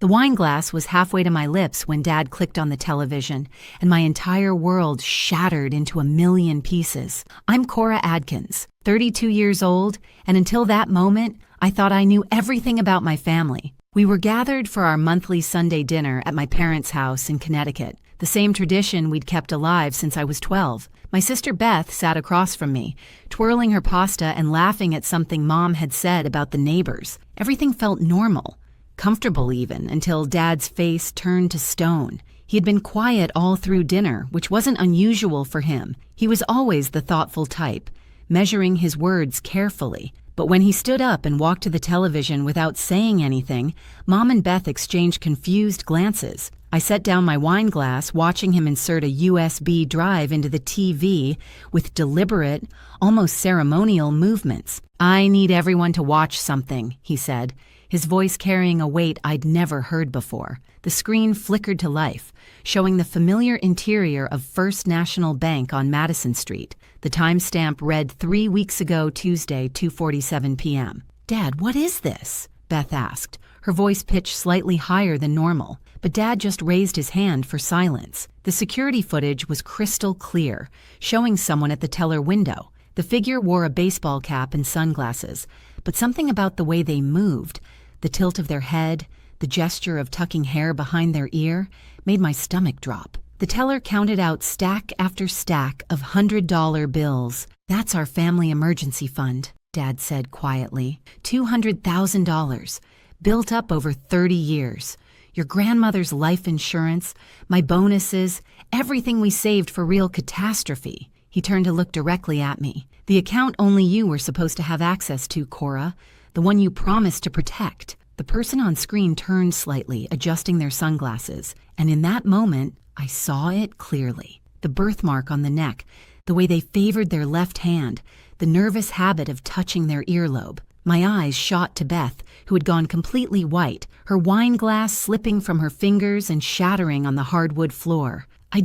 The wine glass was halfway to my lips when Dad clicked on the television, and my entire world shattered into a million pieces. I'm Cora Adkins, 32 years old, and until that moment, I thought I knew everything about my family. We were gathered for our monthly Sunday dinner at my parents' house in Connecticut, the same tradition we'd kept alive since I was 12. My sister Beth sat across from me, twirling her pasta and laughing at something Mom had said about the neighbors. Everything felt normal. Comfortable even, until Dad's face turned to stone. He had been quiet all through dinner, which wasn't unusual for him. He was always the thoughtful type, measuring his words carefully. But when he stood up and walked to the television without saying anything, Mom and Beth exchanged confused glances. I set down my wine glass, watching him insert a USB drive into the TV with deliberate, almost ceremonial movements. "I need everyone to watch something," he said, his voice carrying a weight I'd never heard before. The screen flickered to life, showing the familiar interior of First National Bank on Madison Street. The timestamp read 3 weeks ago Tuesday, 2:47 p.m. "Dad, what is this?" Beth asked, her voice pitched slightly higher than normal. But Dad just raised his hand for silence. The security footage was crystal clear, showing someone at the teller window. The figure wore a baseball cap and sunglasses, but something about the way they moved, the tilt of their head, the gesture of tucking hair behind their ear, made my stomach drop. The teller counted out stack after stack of $100 bills. "That's our family emergency fund," Dad said quietly. $200,000, built up over 30 years. Your grandmother's life insurance, my bonuses, everything we saved for real catastrophe. He turned to look directly at me. "The account only you were supposed to have access to, Cora. The one you promised to protect." The person on screen turned slightly, adjusting their sunglasses, and in that moment, I saw it clearly. The birthmark on the neck, the way they favored their left hand, the nervous habit of touching their earlobe. My eyes shot to Beth, who had gone completely white, her wine glass slipping from her fingers and shattering on the hardwood floor. I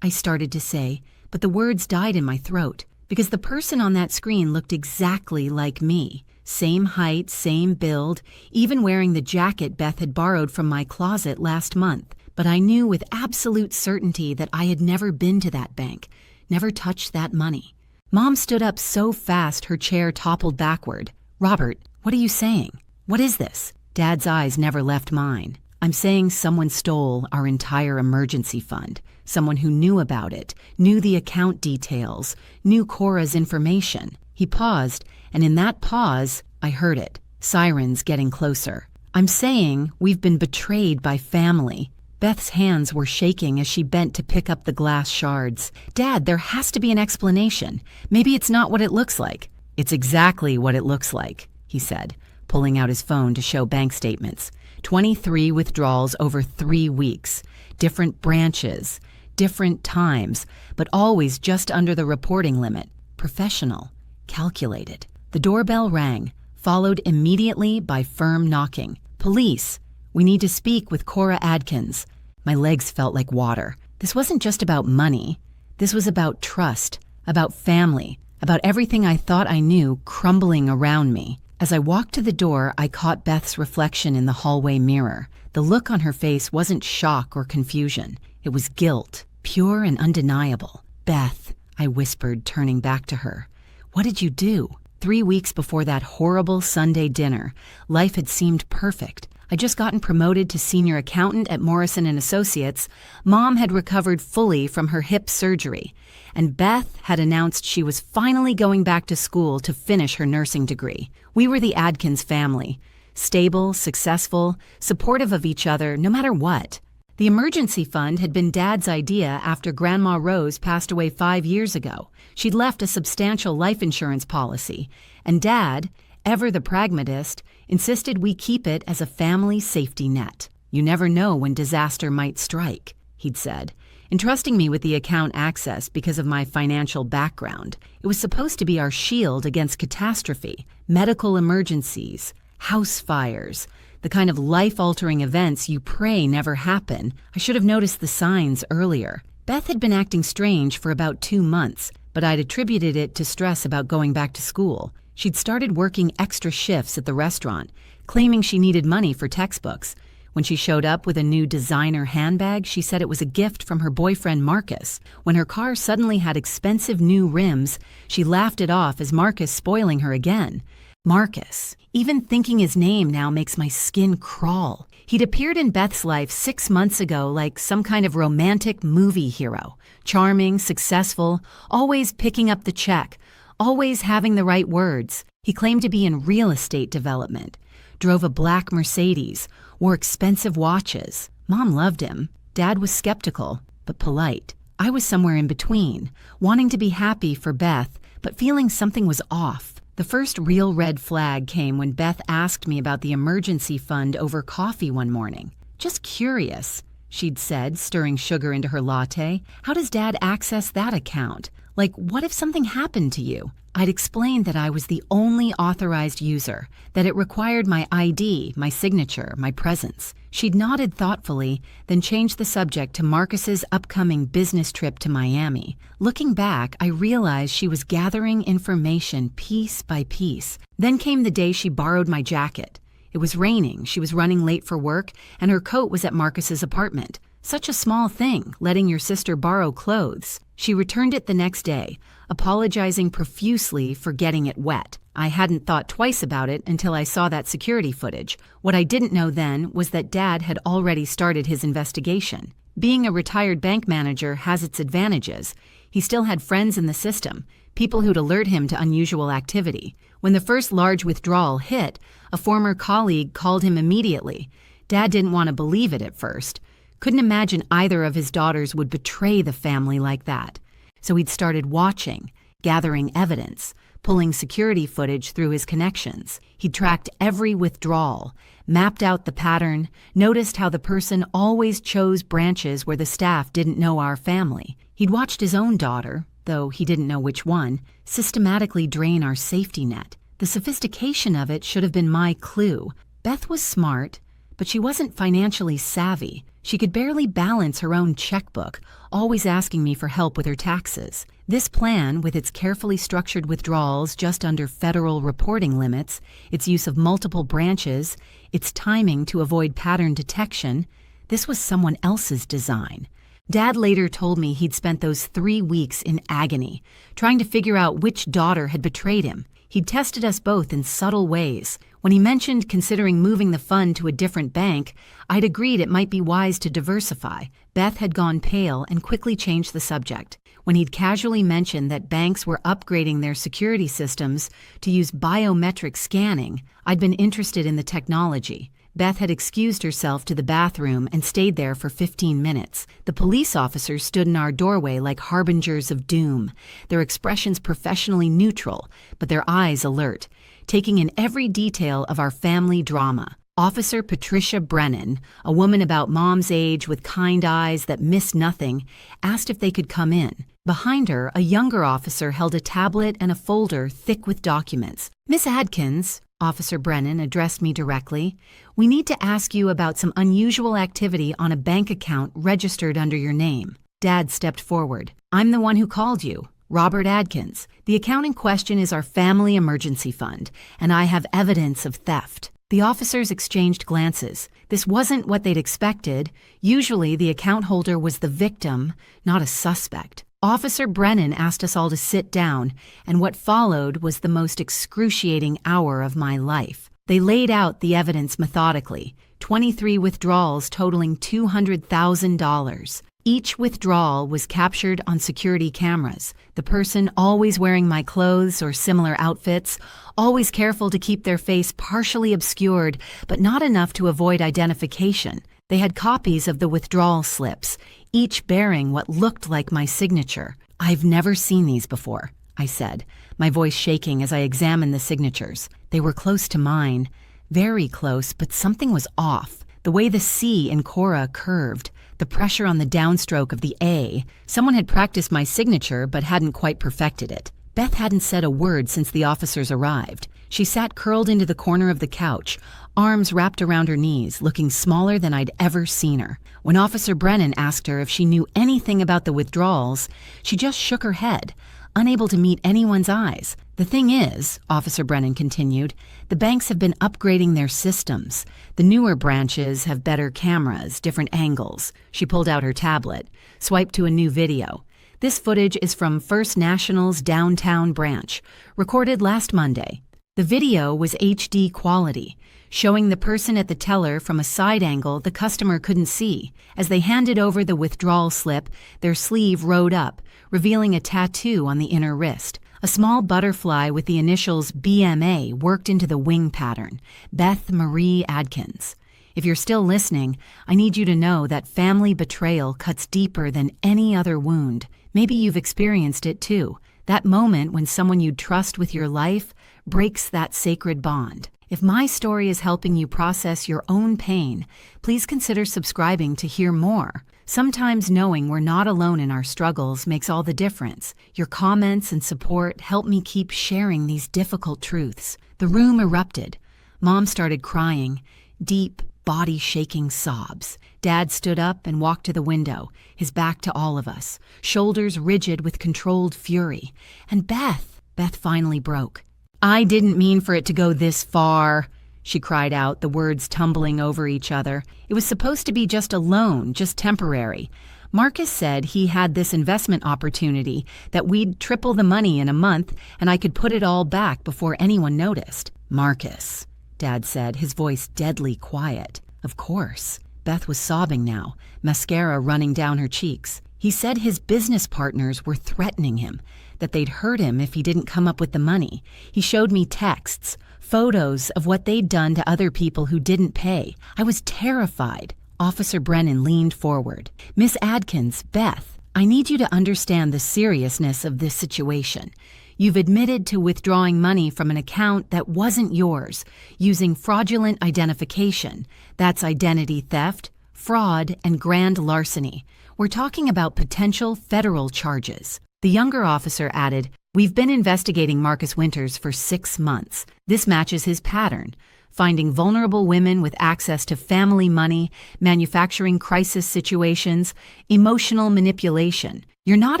started to say, but the words died in my throat, because the person on that screen looked exactly like me. Same height, same build, even wearing the jacket Beth had borrowed from my closet last month. But I knew with absolute certainty that I had never been to that bank, never touched that money. Mom stood up so fast her chair toppled backward. "Robert, what are you saying? What is this?" Dad's eyes never left mine. "I'm saying someone stole our entire emergency fund. Someone who knew about it, knew the account details, knew Cora's information." He paused, and in that pause, I heard it. Sirens getting closer. "I'm saying we've been betrayed by family." Beth's hands were shaking as she bent to pick up the glass shards. "Dad, there has to be an explanation. Maybe it's not what it looks like." "It's exactly what it looks like," he said, pulling out his phone to show bank statements. 23 withdrawals over 3 weeks. Different branches, different times, but always just under the reporting limit. Professional, calculated. The doorbell rang, followed immediately by firm knocking. "Police, we need to speak with Cora Adkins." My legs felt like water. This wasn't just about money. This was about trust, about family, about everything I thought I knew crumbling around me. As I walked to the door, I caught Beth's reflection in the hallway mirror. The look on her face wasn't shock or confusion. It was guilt, pure and undeniable. "Beth," I whispered, turning back to her. "What did you do?" 3 weeks before that horrible Sunday dinner, life had seemed perfect. I'd just gotten promoted to senior accountant at Morrison & Associates. Mom had recovered fully from her hip surgery, and Beth had announced she was finally going back to school to finish her nursing degree. We were the Adkins family, stable, successful, supportive of each other no matter what. The emergency fund had been Dad's idea after Grandma Rose passed away 5 years ago. She'd left a substantial life insurance policy, and Dad, ever the pragmatist, insisted we keep it as a family safety net. "You never know when disaster might strike," he'd said, entrusting me with the account access because of my financial background. It was supposed to be our shield against catastrophe, medical emergencies, house fires, the kind of life-altering events you pray never happen. I should have noticed the signs earlier. Beth had been acting strange for about 2 months, but I'd attributed it to stress about going back to school. She'd started working extra shifts at the restaurant, claiming she needed money for textbooks, When she showed up with a new designer handbag, she said it was a gift from her boyfriend Marcus. When her car suddenly had expensive new rims, she laughed it off as Marcus spoiling her again. Marcus. Even thinking his name now makes my skin crawl. He'd appeared in Beth's life 6 months ago like some kind of romantic movie hero. Charming, successful, always picking up the check, always having the right words. He claimed to be in real estate development, drove a black Mercedes, wore expensive watches. Mom loved him. Dad was skeptical, but polite. I was somewhere in between, wanting to be happy for Beth, but feeling something was off. The first real red flag came when Beth asked me about the emergency fund over coffee one morning. Just curious, she'd said, stirring sugar into her latte. How does Dad access that account? Like, what if something happened to you? I'd explained that I was the only authorized user, that it required my ID, my signature, my presence. She'd nodded thoughtfully, then changed the subject to Marcus's upcoming business trip to Miami. Looking back, I realized she was gathering information piece by piece. Then came the day she borrowed my jacket. It was raining, she was running late for work, and her coat was at Marcus's apartment. Such a small thing, letting your sister borrow clothes. She returned it the next day, apologizing profusely for getting it wet. I hadn't thought twice about it until I saw that security footage. What I didn't know then was that Dad had already started his investigation. Being a retired bank manager has its advantages. He still had friends in the system, people who'd alert him to unusual activity. When the first large withdrawal hit, a former colleague called him immediately. Dad didn't want to believe it at first. Couldn't imagine either of his daughters would betray the family like that. So he'd started watching, gathering evidence, pulling security footage through his connections. He'd tracked every withdrawal, mapped out the pattern, noticed how the person always chose branches where the staff didn't know our family. He'd watched his own daughter, though he didn't know which one, systematically drain our safety net. The sophistication of it should have been my clue. Beth was smart, but she wasn't financially savvy. She could barely balance her own checkbook, always asking me for help with her taxes. This plan, with its carefully structured withdrawals just under federal reporting limits, its use of multiple branches, its timing to avoid pattern detection, this was someone else's design. Dad later told me he'd spent those 3 weeks in agony, trying to figure out which daughter had betrayed him. He'd tested us both in subtle ways. When he mentioned considering moving the fund to a different bank, I'd agreed it might be wise to diversify. Beth had gone pale and quickly changed the subject. When he'd casually mentioned that banks were upgrading their security systems to use biometric scanning, I'd been interested in the technology. Beth had excused herself to the bathroom and stayed there for 15 minutes. The police officers stood in our doorway like harbingers of doom, their expressions professionally neutral, but their eyes alert, taking in every detail of our family drama. Officer Patricia Brennan, a woman about Mom's age with kind eyes that missed nothing, asked if they could come in. Behind her, a younger officer held a tablet and a folder thick with documents. "Miss Adkins," Officer Brennan addressed me directly, "we need to ask you about some unusual activity on a bank account registered under your name." Dad stepped forward. "I'm the one who called you, Robert Adkins. The account in question is our family emergency fund, and I have evidence of theft." The officers exchanged glances. This wasn't what they'd expected. Usually, the account holder was the victim, not a suspect. Officer Brennan asked us all to sit down, and what followed was the most excruciating hour of my life. They laid out the evidence methodically, 23 withdrawals totaling $200,000. Each withdrawal was captured on security cameras, the person always wearing my clothes or similar outfits, always careful to keep their face partially obscured, but not enough to avoid identification. They had copies of the withdrawal slips, each bearing what looked like my signature. "I've never seen these before," I said, my voice shaking as I examined the signatures. They were close to mine, very close, but something was off. The way the C in Cora curved, the pressure on the downstroke of the A. Someone had practiced my signature but hadn't quite perfected it. Beth hadn't said a word since the officers arrived. She sat curled into the corner of the couch, arms wrapped around her knees, looking smaller than I'd ever seen her. When Officer Brennan asked her if she knew anything about the withdrawals, she just shook her head, unable to meet anyone's eyes. The thing is, Officer Brennan continued, the banks have been upgrading their systems. The newer branches have better cameras, different angles. She pulled out her tablet, swiped to a new video. This footage is from First National's downtown branch, recorded last Monday. The video was HD quality, showing the person at the teller from a side angle the customer couldn't see. As they handed over the withdrawal slip, their sleeve rode up, revealing a tattoo on the inner wrist. A small butterfly with the initials BMA worked into the wing pattern, Beth Marie Adkins. If you're still listening, I need you to know that family betrayal cuts deeper than any other wound. Maybe you've experienced it too. That moment when someone you trust with your life breaks that sacred bond. If my story is helping you process your own pain, please consider subscribing to hear more. Sometimes knowing we're not alone in our struggles makes all the difference. Your comments and support help me keep sharing these difficult truths. The room erupted. Mom started crying, deep, body-shaking sobs. Dad stood up and walked to the window, his back to all of us, shoulders rigid with controlled fury. And Beth finally broke. "I didn't mean for it to go this far," she cried out, the words tumbling over each other. "It was supposed to be just a loan, just temporary. Marcus said he had this investment opportunity, that we'd triple the money in a month and I could put it all back before anyone noticed." "Marcus," Dad said, his voice deadly quiet. "Of course." Beth was sobbing now, mascara running down her cheeks. "He said his business partners were threatening him, that they'd hurt him if he didn't come up with the money. He showed me texts, photos of what they'd done to other people who didn't pay. I was terrified." Officer Brennan leaned forward. "Miss Adkins, Beth, I need you to understand the seriousness of this situation. You've admitted to withdrawing money from an account that wasn't yours, using fraudulent identification. That's identity theft, fraud, and grand larceny. We're talking about potential federal charges." The younger officer added, "We've been investigating Marcus Winters for 6 months. This matches his pattern. Finding vulnerable women with access to family money, manufacturing crisis situations, emotional manipulation. You're not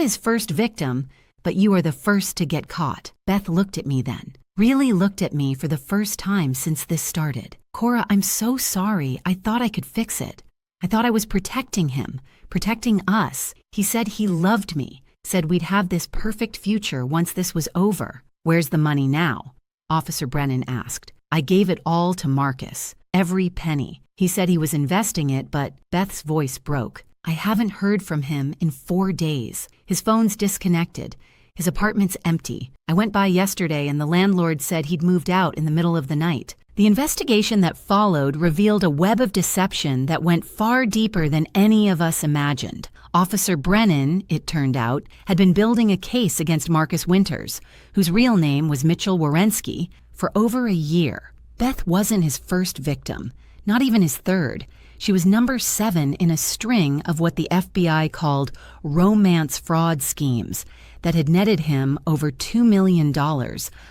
his first victim, but you are the first to get caught." Beth looked at me then, really looked at me for the first time since this started. "Cora, I'm so sorry. I thought I could fix it. I thought I was protecting him, protecting us. He said he loved me, said we'd have this perfect future once this was over." "Where's the money now?" Officer Brennan asked. "I gave it all to Marcus, every penny. He said he was investing it, but..." Beth's voice broke. "I haven't heard from him in 4 days. His phone's disconnected. His apartment's empty. I went by yesterday and the landlord said he'd moved out in the middle of the night." The investigation that followed revealed a web of deception that went far deeper than any of us imagined. Officer Brennan, it turned out, had been building a case against Marcus Winters, whose real name was Mitchell Wierenski, for over a year. Beth wasn't his first victim, not even his third. She was number 7 in a string of what the FBI called romance fraud schemes that had netted him over $2 million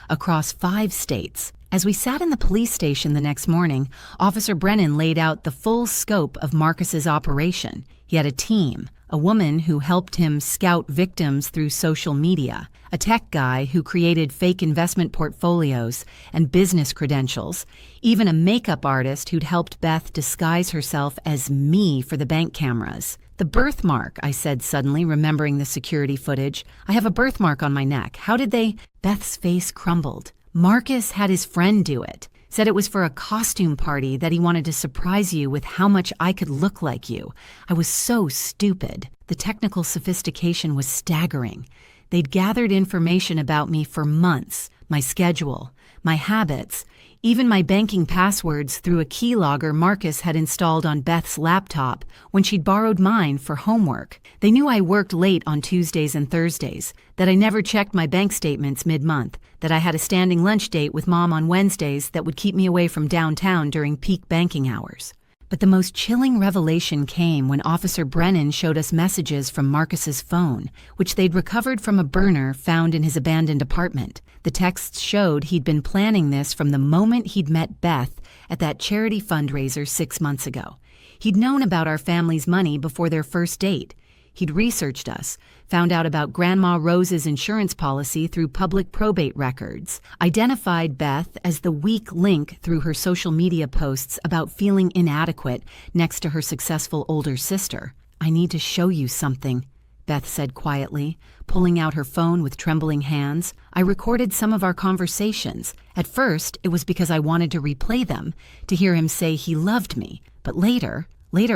across 5 states. As we sat in the police station the next morning, Officer Brennan laid out the full scope of Marcus's operation. He had a team, a woman who helped him scout victims through social media, a tech guy who created fake investment portfolios and business credentials, even a makeup artist who'd helped Beth disguise herself as me for the bank cameras. "The birthmark," I said suddenly, remembering the security footage. "I have a birthmark on my neck. How did they..." Beth's face crumbled. "Marcus had his friend do it. Said it was for a costume party that he wanted to surprise you with how much I could look like you. I was so stupid." The technical sophistication was staggering. They'd gathered information about me for months, my schedule, my habits, even my banking passwords through a keylogger Marcus had installed on Beth's laptop when she'd borrowed mine for homework. They knew I worked late on Tuesdays and Thursdays, that I never checked my bank statements mid-month, that I had a standing lunch date with Mom on Wednesdays that would keep me away from downtown during peak banking hours. But the most chilling revelation came when Officer Brennan showed us messages from Marcus's phone, which they'd recovered from a burner found in his abandoned apartment. The texts showed he'd been planning this from the moment he'd met Beth at that charity fundraiser 6 months ago. He'd known about our family's money before their first date. He'd researched us, found out about Grandma Rose's insurance policy through public probate records, identified Beth as the weak link through her social media posts about feeling inadequate next to her successful older sister. "I need to show you something," Beth said quietly, pulling out her phone with trembling hands. "I recorded some of our conversations. At first, it was because I wanted to replay them, to hear him say he loved me. But later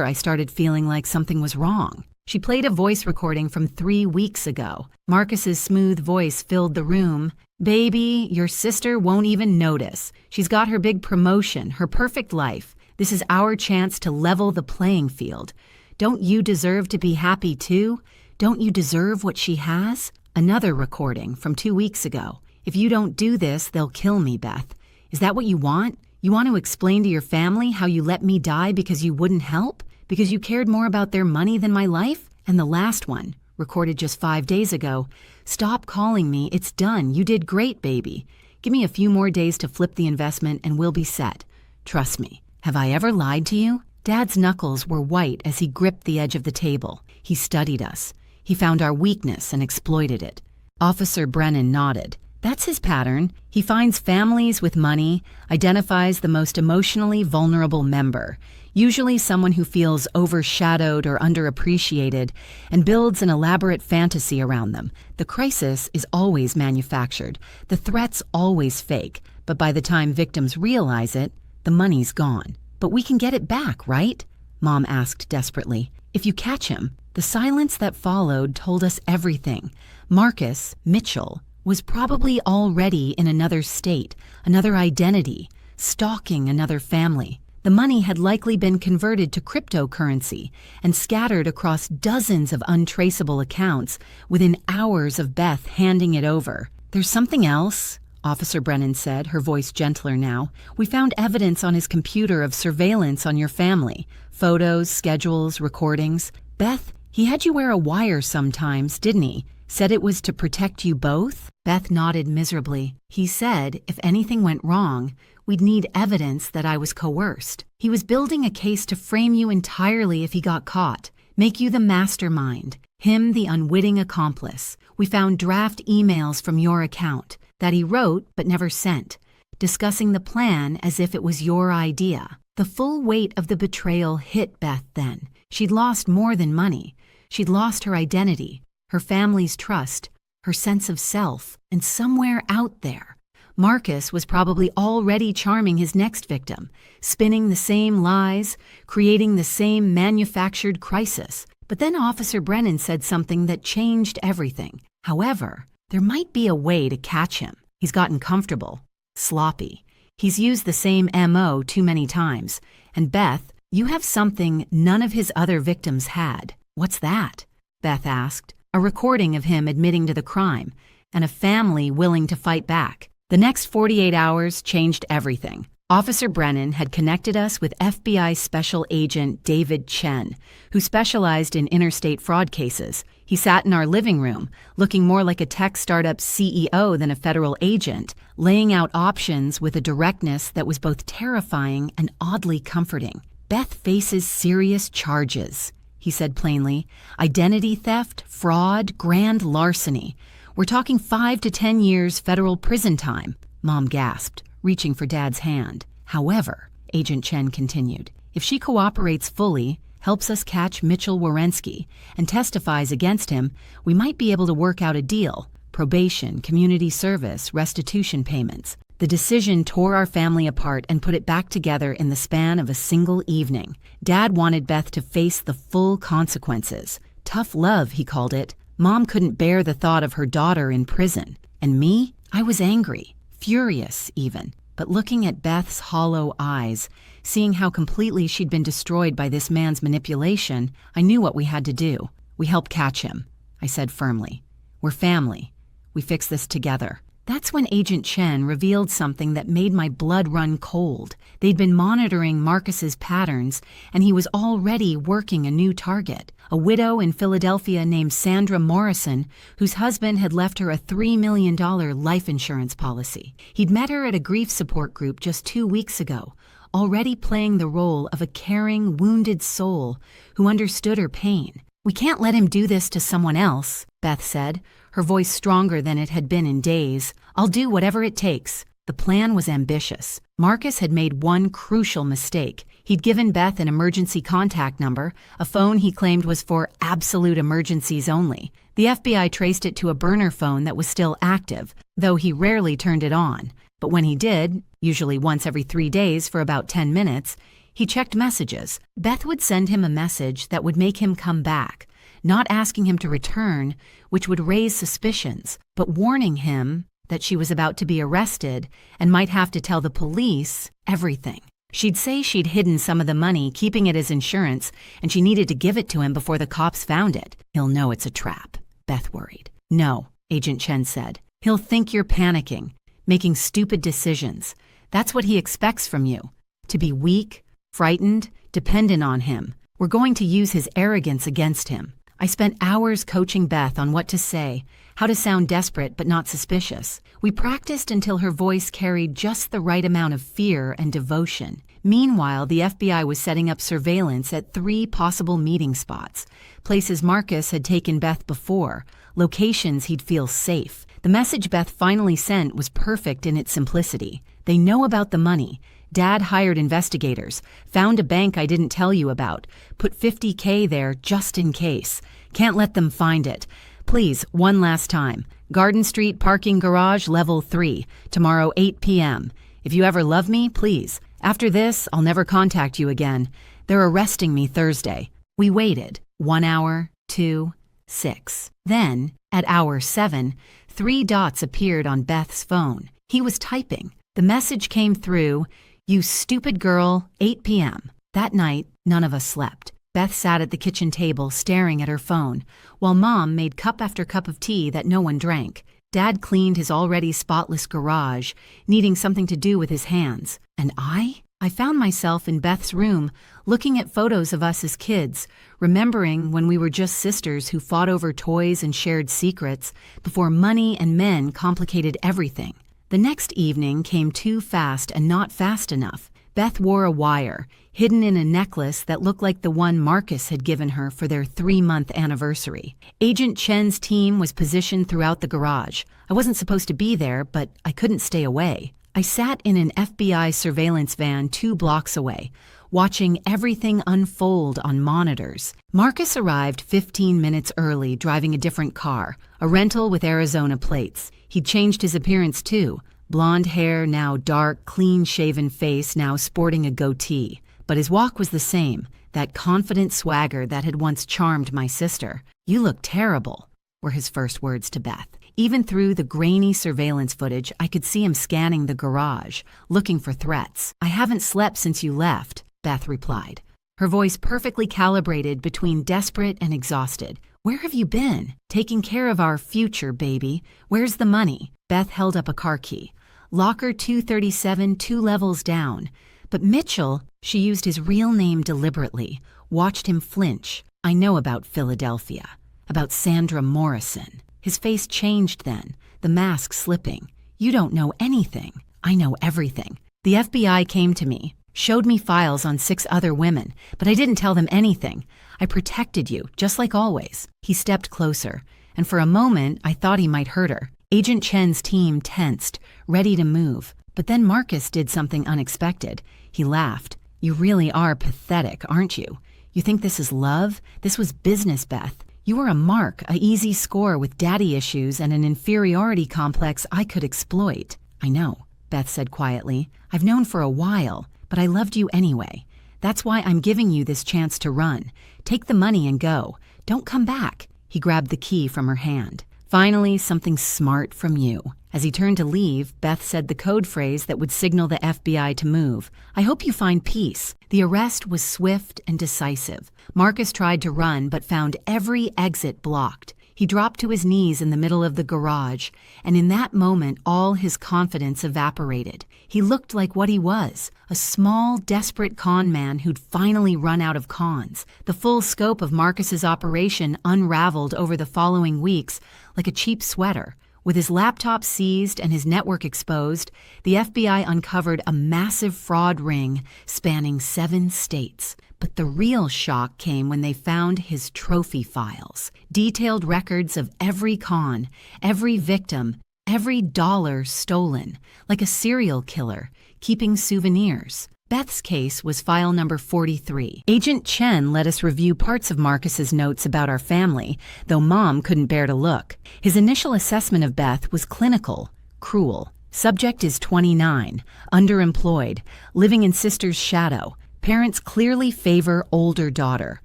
I started feeling like something was wrong." She played a voice recording from 3 weeks ago. Marcus's smooth voice filled the room. "Baby, your sister won't even notice. She's got her big promotion, her perfect life. This is our chance to level the playing field. Don't you deserve to be happy too? Don't you deserve what she has?" Another recording from 2 weeks ago. "If you don't do this, they'll kill me, Beth. Is that what you want? You want to explain to your family how you let me die because you wouldn't help? Because you cared more about their money than my life?" And the last one, recorded just 5 days ago. "Stop calling me. It's done. You did great, baby. Give me a few more days to flip the investment and we'll be set. Trust me. Have I ever lied to you?" Dad's knuckles were white as he gripped the edge of the table. He studied us. He found our weakness and exploited it. Officer Brennan nodded. "That's his pattern. He finds families with money, identifies the most emotionally vulnerable member, usually someone who feels overshadowed or underappreciated, and builds an elaborate fantasy around them. The crisis is always manufactured, the threat's always fake, but by the time victims realize it, the money's gone. But we can get it back, right?" Mom asked desperately. "If you catch him." The silence that followed told us everything. Marcus, Mitchell, was probably already in another state, another identity, stalking another family. The money had likely been converted to cryptocurrency and scattered across dozens of untraceable accounts within hours of Beth handing it over. "There's something else," Officer Brennan said, her voice gentler now. "We found evidence on his computer of surveillance on your family. Photos, schedules, recordings. Beth, he had you wear a wire sometimes, didn't he? Said it was to protect you both?" Beth nodded miserably. "He said if anything went wrong, we'd need evidence that I was coerced. He was building a case to frame you entirely if he got caught, make you the mastermind, him the unwitting accomplice. We found draft emails from your account that he wrote but never sent, discussing the plan as if it was your idea." The full weight of the betrayal hit Beth then. She'd lost more than money. She'd lost her identity, her family's trust, her sense of self, and somewhere out there, Marcus was probably already charming his next victim, spinning the same lies, creating the same manufactured crisis. But then Officer Brennan said something that changed everything. However, there might be a way to catch him. He's gotten comfortable, sloppy. He's used the same MO too many times. And Beth, you have something none of his other victims had. "What's that?" Beth asked. "A recording of him admitting to the crime, and a family willing to fight back." The next 48 hours changed everything. Officer Brennan had connected us with FBI Special Agent David Chen, who specialized in interstate fraud cases. He sat in our living room, looking more like a tech startup CEO than a federal agent, laying out options with a directness that was both terrifying and oddly comforting. "Beth faces serious charges," he said plainly. "Identity theft, fraud, grand larceny. We're talking 5 to 10 years federal prison time." Mom gasped, reaching for Dad's hand. "However," Agent Chen continued, "if she cooperates fully, helps us catch Mitchell Wierenski, and testifies against him, we might be able to work out a deal. Probation, community service, restitution payments." The decision tore our family apart and put it back together in the span of a single evening. Dad wanted Beth to face the full consequences. Tough love, he called it. Mom couldn't bear the thought of her daughter in prison. And me? I was angry, furious even. But looking at Beth's hollow eyes, seeing how completely she'd been destroyed by this man's manipulation, I knew what we had to do. "We help catch him," I said firmly. "We're family. We fix this together." That's when Agent Chen revealed something that made my blood run cold. They'd been monitoring Marcus's patterns, and he was already working a new target. A widow in Philadelphia named Sandra Morrison, whose husband had left her a $3 million life insurance policy. He'd met her at a grief support group just 2 weeks ago, already playing the role of a caring, wounded soul who understood her pain. "We can't let him do this to someone else," Beth said, her voice stronger than it had been in days. "I'll do whatever it takes." The plan was ambitious. Marcus had made one crucial mistake. He'd given Beth an emergency contact number, a phone he claimed was for absolute emergencies only. The FBI traced it to a burner phone that was still active, though he rarely turned it on. But when he did, usually once every 3 days for about 10 minutes, he checked messages. Beth would send him a message that would make him come back, not asking him to return, which would raise suspicions, but warning him that she was about to be arrested and might have to tell the police everything. She'd say she'd hidden some of the money, keeping it as insurance, and she needed to give it to him before the cops found it. "He'll know it's a trap," Beth worried. "No," Agent Chen said. "He'll think you're panicking, making stupid decisions. That's what he expects from you. To be weak, frightened, dependent on him. We're going to use his arrogance against him." I spent hours coaching Beth on what to say, how to sound desperate but not suspicious. We practiced until her voice carried just the right amount of fear and devotion. Meanwhile, the FBI was setting up surveillance at 3 possible meeting spots, places Marcus had taken Beth before, locations he'd feel safe. The message Beth finally sent was perfect in its simplicity. "They know about the money. Dad hired investigators, found a bank I didn't tell you about, put $50K there just in case. Can't let them find it. Please, one last time. Garden Street parking garage, level 3, tomorrow 8 p.m. If you ever love me, please. After this, I'll never contact you again. They're arresting me Thursday." We waited. 1 hour, 2, 6. Then, at hour 7, 3 dots appeared on Beth's phone. He was typing. The message came through, "You stupid girl, 8 p.m. That night, none of us slept. Beth sat at the kitchen table staring at her phone, while Mom made cup after cup of tea that no one drank. Dad cleaned his already spotless garage, needing something to do with his hands. And I found myself in Beth's room, looking at photos of us as kids, remembering when we were just sisters who fought over toys and shared secrets, before money and men complicated everything. The next evening came too fast and not fast enough. Beth wore a wire, hidden in a necklace that looked like the one Marcus had given her for their 3-month anniversary. Agent Chen's team was positioned throughout the garage. I wasn't supposed to be there, but I couldn't stay away. I sat in an FBI surveillance van 2 blocks away, watching everything unfold on monitors. Marcus arrived 15 minutes early, driving a different car, a rental with Arizona plates. He'd changed his appearance too. Blonde hair, now dark, clean-shaven face, now sporting a goatee. But his walk was the same, that confident swagger that had once charmed my sister. "You look terrible," were his first words to Beth. Even through the grainy surveillance footage, I could see him scanning the garage, looking for threats. "I haven't slept since you left," Beth replied, her voice perfectly calibrated between desperate and exhausted. "Where have you been? Taking care of our future, baby. Where's the money?" Beth held up a car key. "Locker 237, 2 levels down." But Mitchell, she used his real name deliberately, watched him flinch. "I know about Philadelphia, about Sandra Morrison." His face changed then, the mask slipping. "You don't know anything. I know everything. The FBI came to me, showed me files on 6 other women, but I didn't tell them anything. I protected you, just like always." He stepped closer, and for a moment I thought he might hurt her. Agent Chen's team tensed, ready to move. But then Marcus did something unexpected. He laughed. "You really are pathetic, aren't you? You think this is love? This was business, Beth. You were a mark, a easy score with daddy issues and an inferiority complex I could exploit." "I know," Beth said quietly. "I've known for a while, but I loved you anyway. That's why I'm giving you this chance to run. Take the money and go. Don't come back." He grabbed the key from her hand. "Finally, something smart from you." As he turned to leave, Beth said the code phrase that would signal the FBI to move. "I hope you find peace." The arrest was swift and decisive. Marcus tried to run but found every exit blocked. He dropped to his knees in the middle of the garage, and in that moment all his confidence evaporated. He looked like what he was, a small, desperate con man who'd finally run out of cons. The full scope of Marcus's operation unraveled over the following weeks like a cheap sweater. With his laptop seized and his network exposed, the FBI uncovered a massive fraud ring spanning 7 states. But the real shock came when they found his trophy files, detailed records of every con, every victim, every dollar stolen, like a serial killer, keeping souvenirs. Beth's case was file number 43. Agent Chen let us review parts of Marcus's notes about our family, though Mom couldn't bear to look. His initial assessment of Beth was clinical, cruel. Subject is 29, underemployed, living in sister's shadow. Parents clearly favor older daughter.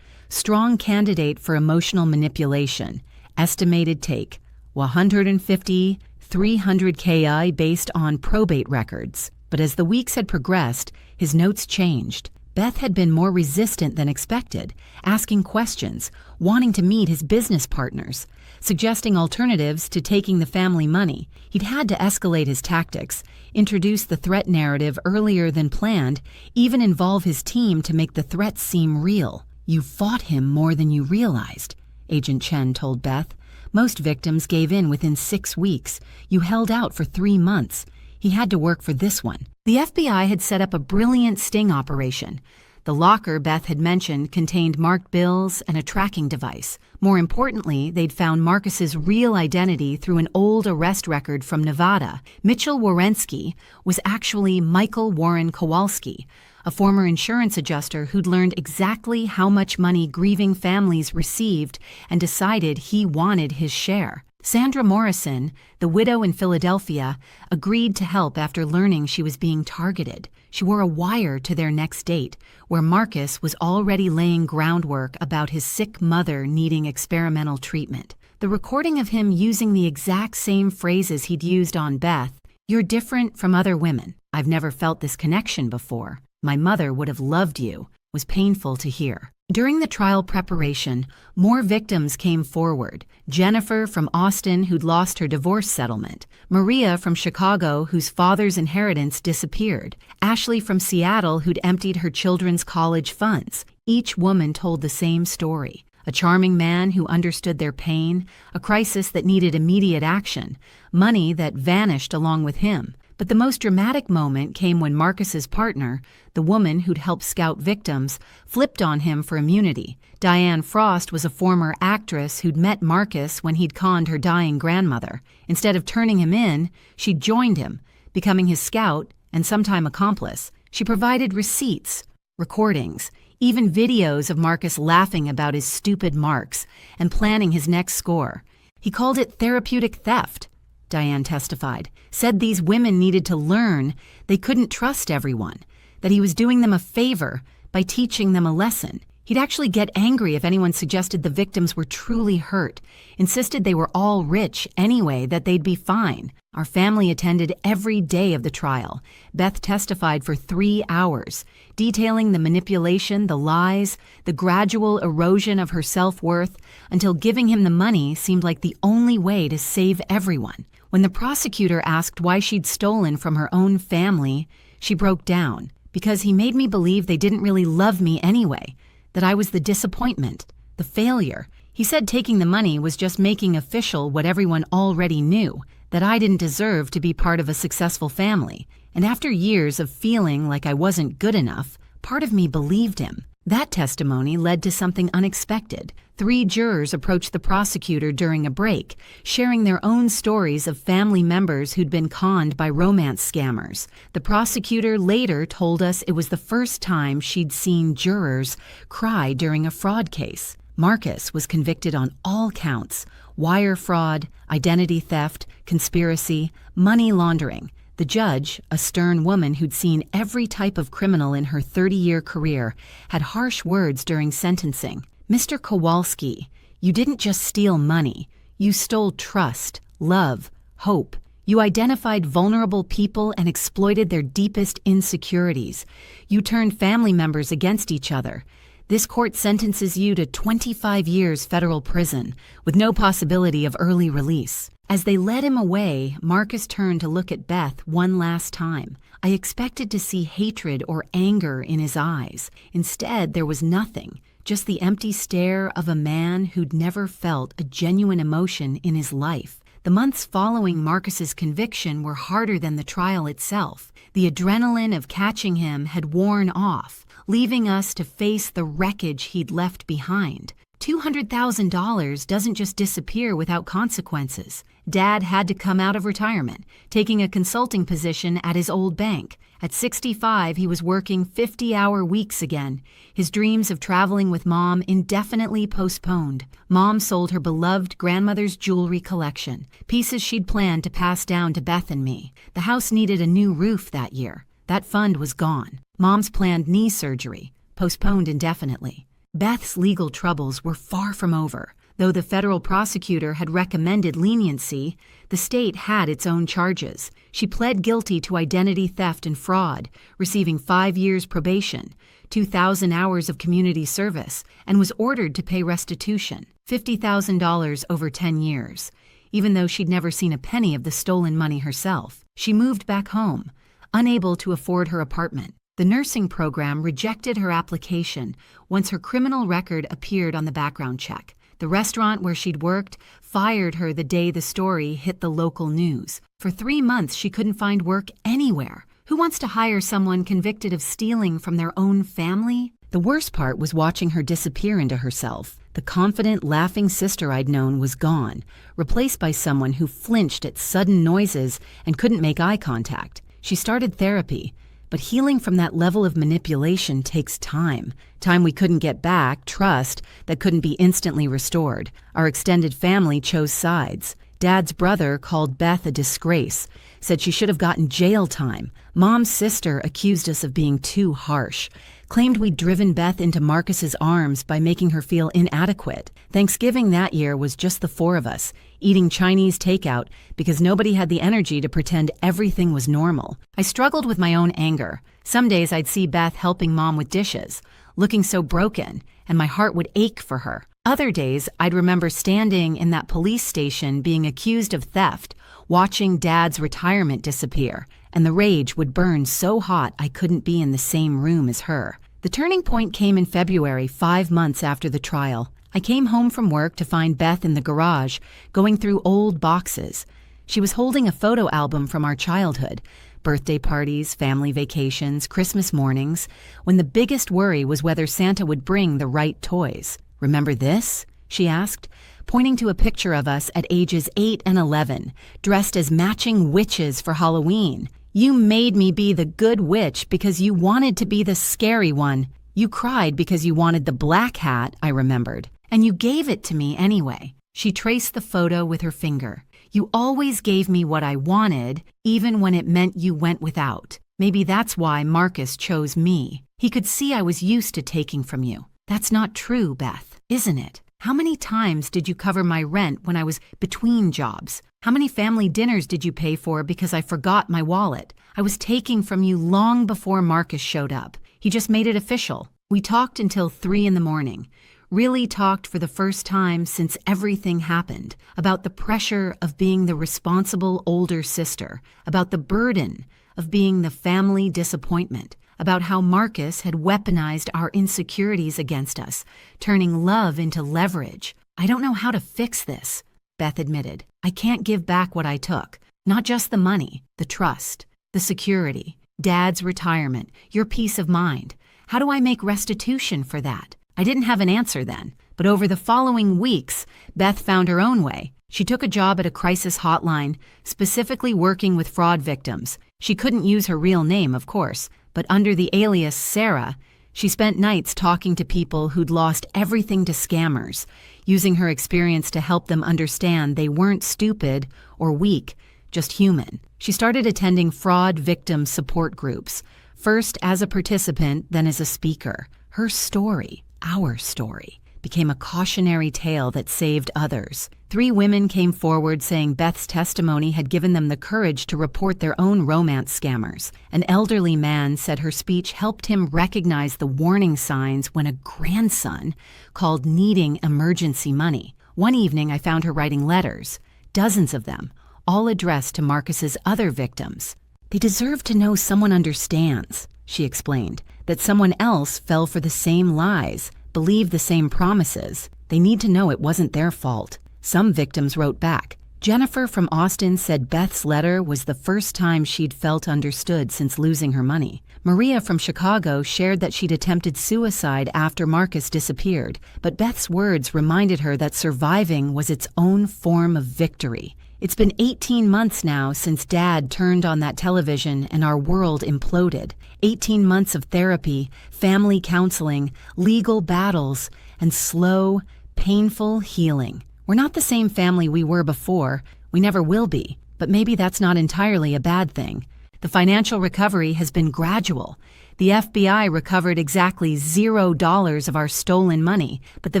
Strong candidate for emotional manipulation. Estimated take 150, 300 KI based on probate records. But as the weeks had progressed, his notes changed. Beth had been more resistant than expected, asking questions, wanting to meet his business partners, suggesting alternatives to taking the family money. He'd had to escalate his tactics, introduce the threat narrative earlier than planned, even involve his team to make the threats seem real. "You fought him more than you realized," Agent Chen told Beth. "Most victims gave in within 6 weeks. You held out for 3 months. He had to work for this one." The FBI had set up a brilliant sting operation. The locker Beth had mentioned contained marked bills and a tracking device. More importantly, they'd found Marcus's real identity through an old arrest record from Nevada. Mitchell Warensky was actually Michael Warren Kowalski, a former insurance adjuster who'd learned exactly how much money grieving families received and decided he wanted his share. Sandra Morrison, the widow in Philadelphia, agreed to help after learning she was being targeted. She wore a wire to their next date, where Marcus was already laying groundwork about his sick mother needing experimental treatment. The recording of him using the exact same phrases he'd used on Beth, "You're different from other women. I've never felt this connection before. My mother would have loved you," was painful to hear. During the trial preparation, more victims came forward. Jennifer from Austin, who'd lost her divorce settlement. Maria from Chicago, whose father's inheritance disappeared. Ashley from Seattle, who'd emptied her children's college funds. Each woman told the same story. A charming man who understood their pain, a crisis that needed immediate action, money that vanished along with him. But the most dramatic moment came when Marcus's partner, the woman who'd helped scout victims, flipped on him for immunity. Diane Frost was a former actress who'd met Marcus when he'd conned her dying grandmother. Instead of turning him in, she joined him, becoming his scout and sometime accomplice. She provided receipts, recordings, even videos of Marcus laughing about his stupid marks and planning his next score. He called it therapeutic theft. Diane testified, said these women needed to learn they couldn't trust everyone, that he was doing them a favor by teaching them a lesson. He'd actually get angry if anyone suggested the victims were truly hurt, insisted they were all rich anyway, that they'd be fine. Our family attended every day of the trial. Beth testified for 3 hours, detailing the manipulation, the lies, the gradual erosion of her self-worth, until giving him the money seemed like the only way to save everyone. When the prosecutor asked why she'd stolen from her own family, she broke down. "Because he made me believe they didn't really love me anyway, that I was the disappointment, the failure. He said taking the money was just making official what everyone already knew, that I didn't deserve to be part of a successful family. And after years of feeling like I wasn't good enough, part of me believed him." That testimony led to something unexpected. 3 jurors approached the prosecutor during a break, sharing their own stories of family members who'd been conned by romance scammers. The prosecutor later told us it was the first time she'd seen jurors cry during a fraud case. Marcus was convicted on all counts: wire fraud, identity theft, conspiracy, money laundering. The judge, a stern woman who'd seen every type of criminal in her 30-year career, had harsh words during sentencing. "Mr. Kowalski, you didn't just steal money. You stole trust, love, hope. You identified vulnerable people and exploited their deepest insecurities. You turned family members against each other. This court sentences you to 25 years federal prison, with no possibility of early release." As they led him away, Marcus turned to look at Beth one last time. I expected to see hatred or anger in his eyes. Instead, there was nothing, just the empty stare of a man who'd never felt a genuine emotion in his life. The months following Marcus's conviction were harder than the trial itself. The adrenaline of catching him had worn off. leaving us to face the wreckage he'd left behind. $200,000 doesn't just disappear without consequences. Dad had to come out of retirement, taking a consulting position at his old bank. At 65, he was working 50-hour weeks again, his dreams of traveling with Mom indefinitely postponed. Mom sold her beloved grandmother's jewelry collection, pieces she'd planned to pass down to Beth and me. The house needed a new roof that year. That fund was gone. Mom's planned knee surgery, postponed indefinitely. Beth's legal troubles were far from over. Though the federal prosecutor had recommended leniency, the state had its own charges. She pled guilty to identity theft and fraud, receiving 5 years probation, 2,000 hours of community service, and was ordered to pay restitution, $50,000 over 10 years. Even though she'd never seen a penny of the stolen money herself, she moved back home, unable to afford her apartment. The nursing program rejected her application once her criminal record appeared on the background check. The restaurant where she'd worked fired her the day the story hit the local news. For 3 months, she couldn't find work anywhere. Who wants to hire someone convicted of stealing from their own family? The worst part was watching her disappear into herself. The confident, laughing sister I'd known was gone, replaced by someone who flinched at sudden noises and couldn't make eye contact. She started therapy. But healing from that level of manipulation takes time. Time we couldn't get back, trust that couldn't be instantly restored. Our extended family chose sides. Dad's brother called Beth a disgrace, said she should have gotten jail time. Mom's sister accused us of being too harsh, claimed we'd driven Beth into Marcus's arms by making her feel inadequate. Thanksgiving that year was just the 4 of us, eating Chinese takeout because nobody had the energy to pretend everything was normal. I struggled with my own anger. Some days I'd see Beth helping Mom with dishes, looking so broken, and my heart would ache for her. Other days, I'd remember standing in that police station being accused of theft, watching Dad's retirement disappear, and the rage would burn so hot I couldn't be in the same room as her. The turning point came in February, 5 months after the trial. I came home from work to find Beth in the garage, going through old boxes. She was holding a photo album from our childhood, birthday parties, family vacations, Christmas mornings, when the biggest worry was whether Santa would bring the right toys. "Remember this?" she asked, pointing to a picture of us at ages 8 and 11, dressed as matching witches for Halloween. "You made me be the good witch because you wanted to be the scary one. You cried because you wanted the black hat," I remembered. "And you gave it to me anyway." She traced the photo with her finger. "You always gave me what I wanted, even when it meant you went without. Maybe that's why Marcus chose me. He could see I was used to taking from you." "That's not true, Beth, isn't it? How many times did you cover my rent when I was between jobs? How many family dinners did you pay for because I forgot my wallet? I was taking from you long before Marcus showed up. He just made it official." We talked until 3 in the morning. Really talked for the first time since everything happened, about the pressure of being the responsible older sister, about the burden of being the family disappointment, about how Marcus had weaponized our insecurities against us, turning love into leverage. "I don't know how to fix this," Beth admitted. "I can't give back what I took. Not just the money, the trust, the security, Dad's retirement, your peace of mind. How do I make restitution for that?" I didn't have an answer then, but over the following weeks, Beth found her own way. She took a job at a crisis hotline, specifically working with fraud victims. She couldn't use her real name, of course, but under the alias Sarah, she spent nights talking to people who'd lost everything to scammers, using her experience to help them understand they weren't stupid or weak, just human. She started attending fraud victim support groups, first as a participant, then as a speaker. Her story, our story, became a cautionary tale that saved others. 3 women came forward saying Beth's testimony had given them the courage to report their own romance scammers. An elderly man said her speech helped him recognize the warning signs when a grandson called needing emergency money. One evening, I found her writing letters, dozens of them, all addressed to Marcus's other victims. "They deserve to know someone understands," she explained, "that someone else fell for the same lies, believed the same promises. They need to know it wasn't their fault." Some victims wrote back, Jennifer from Austin said Beth's letter was the first time she'd felt understood since losing her money. Maria from Chicago shared that she'd attempted suicide after Marcus disappeared, but Beth's words reminded her that surviving was its own form of victory. It's been 18 months now since Dad turned on that television and our world imploded. 18 months of therapy, family counseling, legal battles, and slow, painful healing. We're not the same family we were before. We never will be, but maybe that's not entirely a bad thing. The financial recovery has been gradual. The FBI recovered exactly $0 of our stolen money, but the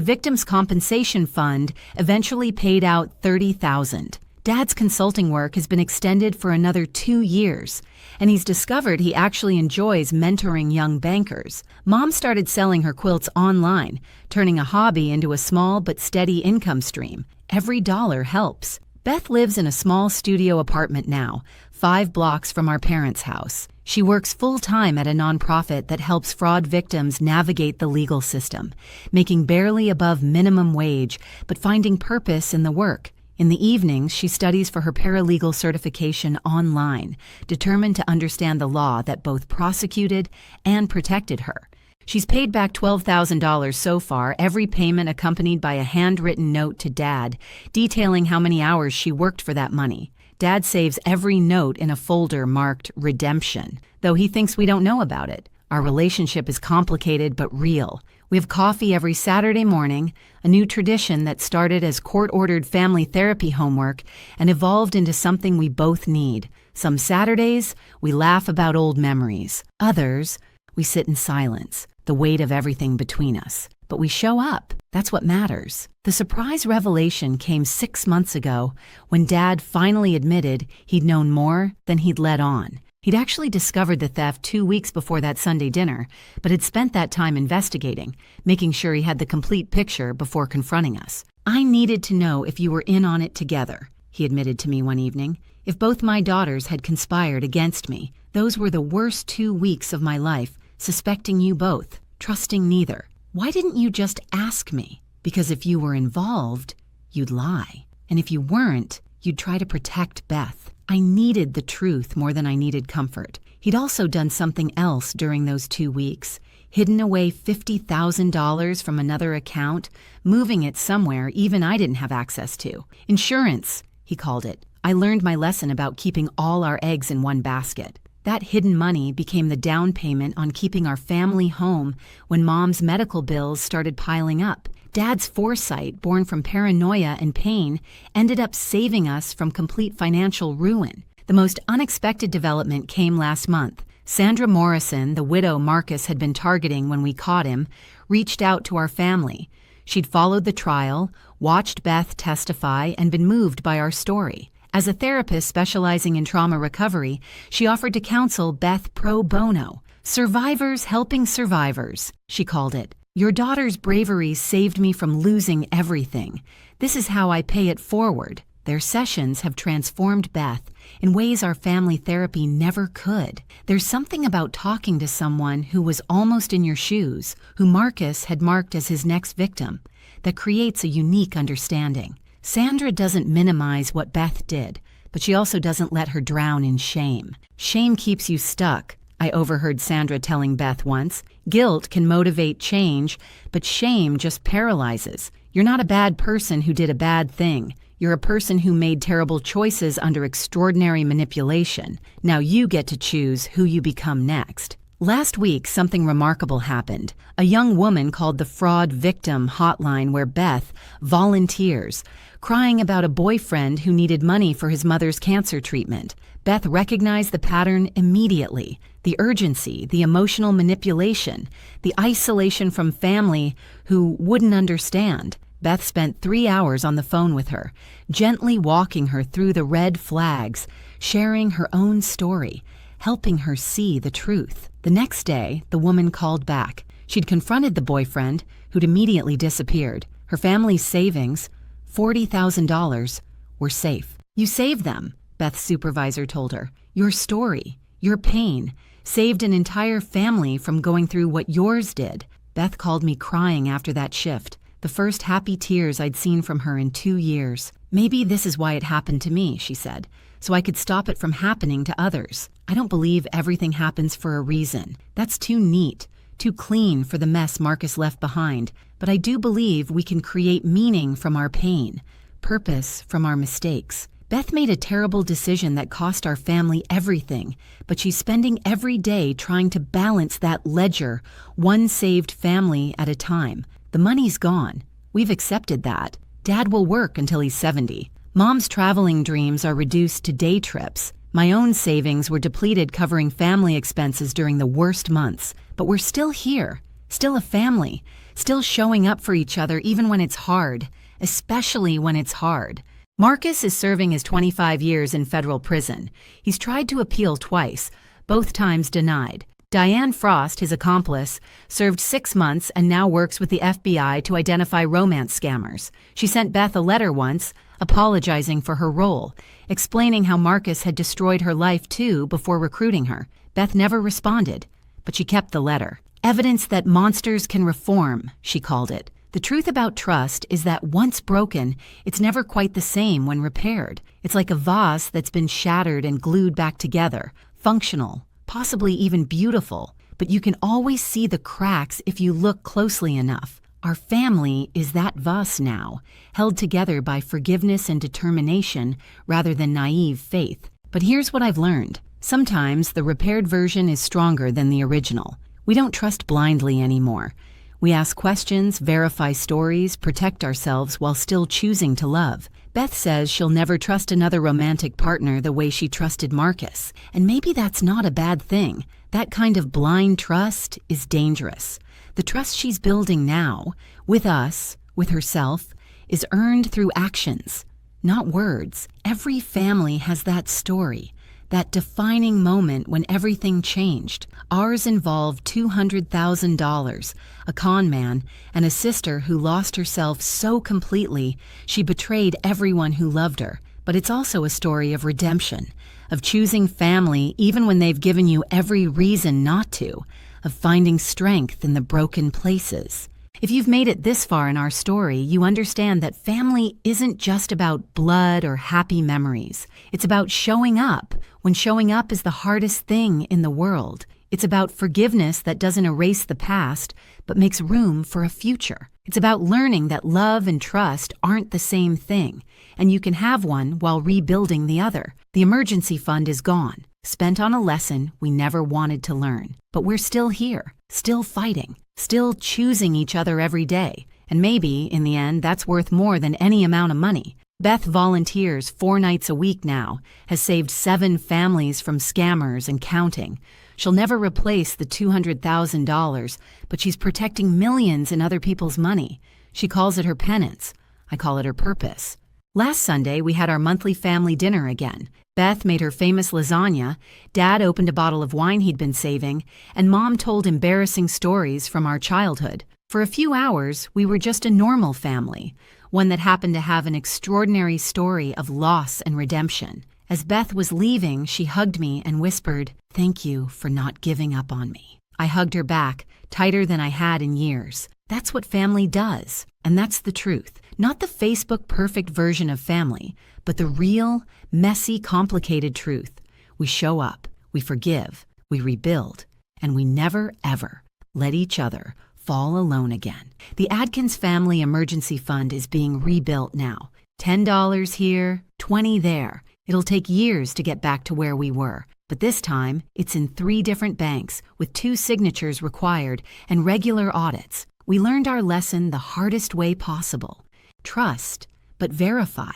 Victims' Compensation Fund eventually paid out $30,000. Dad's consulting work has been extended for another 2 years, and he's discovered he actually enjoys mentoring young bankers. Mom started selling her quilts online, turning a hobby into a small but steady income stream. Every dollar helps. Beth lives in a small studio apartment now, 5 blocks from our parents' house. She works full-time at a nonprofit that helps fraud victims navigate the legal system, making barely above minimum wage, but finding purpose in the work. In the evenings, she studies for her paralegal certification online, determined to understand the law that both prosecuted and protected her. She's paid back $12,000 so far, every payment accompanied by a handwritten note to Dad, detailing how many hours she worked for that money. Dad saves every note in a folder marked Redemption, though he thinks we don't know about it. Our relationship is complicated but real. We have coffee every Saturday morning, a new tradition that started as court-ordered family therapy homework and evolved into something we both need. Some Saturdays, we laugh about old memories. Others, we sit in silence, the weight of everything between us. But we show up. That's what matters. The surprise revelation came 6 months ago when Dad finally admitted he'd known more than he'd let on. He'd actually discovered the theft 2 weeks before that Sunday dinner, but had spent that time investigating, making sure he had the complete picture before confronting us. "I needed to know if you were in on it together," he admitted to me one evening. "If both my daughters had conspired against me, those were the worst 2 weeks of my life, suspecting you both, trusting neither. Why didn't you just ask me? Because if you were involved, you'd lie. And if you weren't, you'd try to protect Beth. I needed the truth more than I needed comfort." He'd also done something else during those 2 weeks, hidden away $50,000 from another account, moving it somewhere even I didn't have access to. Insurance, he called it. I learned my lesson about keeping all our eggs in one basket. That hidden money became the down payment on keeping our family home when Mom's medical bills started piling up. Dad's foresight, born from paranoia and pain, ended up saving us from complete financial ruin. The most unexpected development came last month. Sandra Morrison, the widow Marcus had been targeting when we caught him, reached out to our family. She'd followed the trial, watched Beth testify, and been moved by our story. As a therapist specializing in trauma recovery, she offered to counsel Beth pro bono. "Survivors helping survivors," she called it. "Your daughter's bravery saved me from losing everything. This is how I pay it forward." Their sessions have transformed Beth in ways our family therapy never could. There's something about talking to someone who was almost in your shoes, who Marcus had marked as his next victim, that creates a unique understanding. Sandra doesn't minimize what Beth did, but she also doesn't let her drown in shame. "Shame keeps you stuck," I overheard Sandra telling Beth once. "Guilt can motivate change, but shame just paralyzes. You're not a bad person who did a bad thing. You're a person who made terrible choices under extraordinary manipulation. Now you get to choose who you become next." Last week, something remarkable happened. A young woman called the Fraud Victim Hotline, where Beth volunteers, crying about a boyfriend who needed money for his mother's cancer treatment. Beth recognized the pattern immediately. The urgency, the emotional manipulation, the isolation from family who wouldn't understand. Beth spent 3 hours on the phone with her, gently walking her through the red flags, sharing her own story, helping her see the truth. The next day, the woman called back. She'd confronted the boyfriend, who'd immediately disappeared. Her family's savings, $40,000, were safe. "You saved them," Beth's supervisor told her. "Your story, your pain, saved an entire family from going through what yours did." Beth called me crying after that shift. the first happy tears I'd seen from her in 2 years. "Maybe this is why it happened to me," she said, "so I could stop it from happening to others. I don't believe everything happens for a reason. That's too neat, too clean for the mess Marcus left behind. But I do believe we can create meaning from our pain, purpose from our mistakes." Beth made a terrible decision that cost our family everything, but she's spending every day trying to balance that ledger, one saved family at a time. The money's gone. We've accepted that. Dad will work until he's 70. Mom's traveling dreams are reduced to day trips. My own savings were depleted covering family expenses during the worst months. But we're still here, still a family, still showing up for each other even when it's hard, especially when it's hard. Marcus is serving his 25 years in federal prison. He's tried to appeal twice, both times denied. Diane Frost, his accomplice, served 6 months and now works with the FBI to identify romance scammers. She sent Beth a letter once, apologizing for her role, explaining how Marcus had destroyed her life too before recruiting her. Beth never responded, but she kept the letter. "Evidence that monsters can reform," she called it. The truth about trust is that once broken, it's never quite the same when repaired. It's like a vase that's been shattered and glued back together, functional, possibly even beautiful, but you can always see the cracks if you look closely enough. Our family is that vase now, held together by forgiveness and determination rather than naive faith. But here's what I've learned. Sometimes the repaired version is stronger than the original. We don't trust blindly anymore. We ask questions, verify stories, protect ourselves while still choosing to love. Beth says she'll never trust another romantic partner the way she trusted Marcus. And maybe that's not a bad thing. That kind of blind trust is dangerous. The trust she's building now, with us, with herself, is earned through actions, not words. Every family has that story, that defining moment when everything changed. Ours involved $200,000, a con man, and a sister who lost herself so completely she betrayed everyone who loved her. But it's also a story of redemption, of choosing family even when they've given you every reason not to, of finding strength in the broken places. If you've made it this far in our story, you understand that family isn't just about blood or happy memories. It's about showing up when showing up is the hardest thing in the world. It's about forgiveness that doesn't erase the past, but makes room for a future. It's about learning that love and trust aren't the same thing, and you can have one while rebuilding the other. The emergency fund is gone, spent on a lesson we never wanted to learn. But we're still here, still fighting, still choosing each other every day. And maybe, in the end, that's worth more than any amount of money. Beth volunteers 4 nights a week now, has saved 7 families from scammers and counting. She'll never replace the $200,000, but she's protecting millions in other people's money. She calls it her penance. I call it her purpose. Last Sunday, we had our monthly family dinner again. Beth made her famous lasagna, Dad opened a bottle of wine he'd been saving, and Mom told embarrassing stories from our childhood. For a few hours, we were just a normal family, one that happened to have an extraordinary story of loss and redemption. As Beth was leaving, she hugged me and whispered, "Thank you for not giving up on me." I hugged her back, tighter than I had in years. That's what family does, and that's the truth. Not the Facebook perfect version of family, but the real, messy, complicated truth. We show up, we forgive, we rebuild, and we never, ever let each other fall alone again. The Adkins Family Emergency Fund is being rebuilt now. $10 here, $20 there. It'll take years to get back to where we were. But this time, it's in 3 different banks with 2 signatures required and regular audits. We learned our lesson the hardest way possible. Trust, but verify.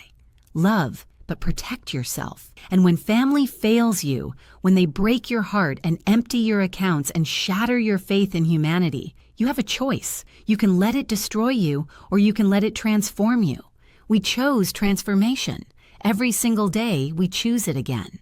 Love, but protect yourself. And when family fails you, when they break your heart and empty your accounts and shatter your faith in humanity, you have a choice. You can let it destroy you, or you can let it transform you. We chose transformation. Every single day, we choose it again.